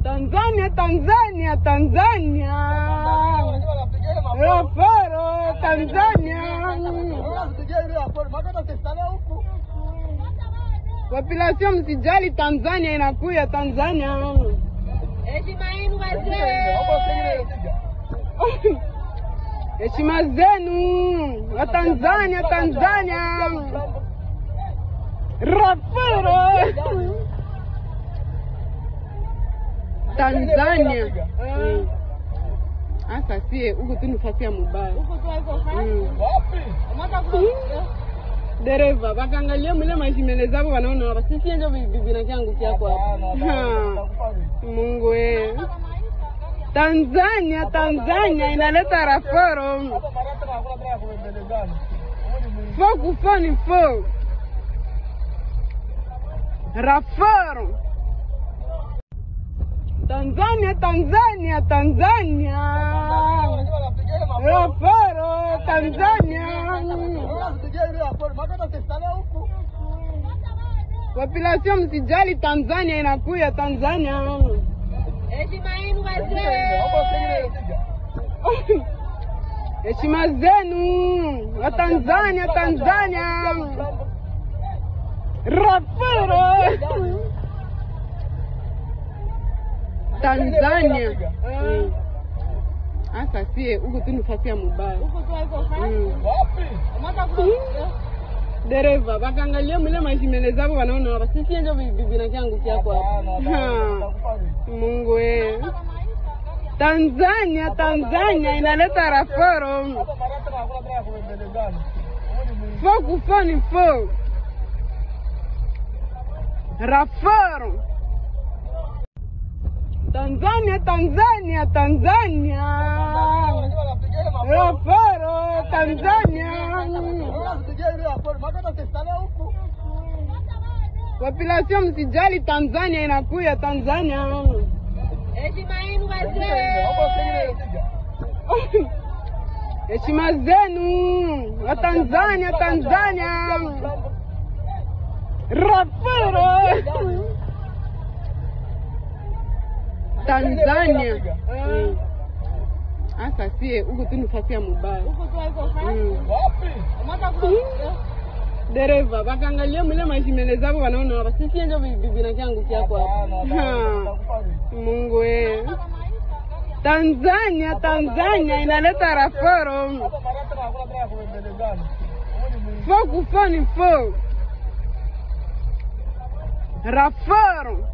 Tanzania, Tanzania, Tanzania. Rafaro, Tanzania. Population msijali, Tanzania inakuya, Tanzania. Heshima zenu wa Tanzania, Tanzania. Rafaro. Tanzania. Asa sie huko tu nifasia mubaya. Dereva bakangalia mule mashimele zabo wanaona hapa. Sisi ndio bibi na changu kiako hapa. Mungu we. Tanzania, Tanzania inaleta Rafaro. Foku foni fo. Rafaro. Tanzania, Tanzania, Tanzania. Rafaro, Tanzania. Population msijali, Tanzania inakuya, Tanzania. Heshima zenu wa Tanzania, Tanzania. Rafaro. Tanzania. Asa sie huko tu nifasia mubaya. Dereva bakangalia mule mashimele zabo wanaona hapa. Sisi ndio bibi na changu kiako hapa. Mungu we. Tanzania, Tanzania inaleta Rafaro. Foku foni fo. Rafaro. Tanzania, Tanzania, Tanzania. Rafaro, Tanzania. Population msijali, Tanzania inakuya, Tanzania. Heshima zenu wa Tanzania, Tanzania. Rafaro. Tanzania. Asa sie huko tu nifasia mubaya. Dereva bakangalia mule mashimele zabo wanaona hapa. Sisi ndio bibi na changu kiako hapa. Mungu we. Tanzania, Tanzania inaleta Rafaro. Foku foni fo. Rafaro.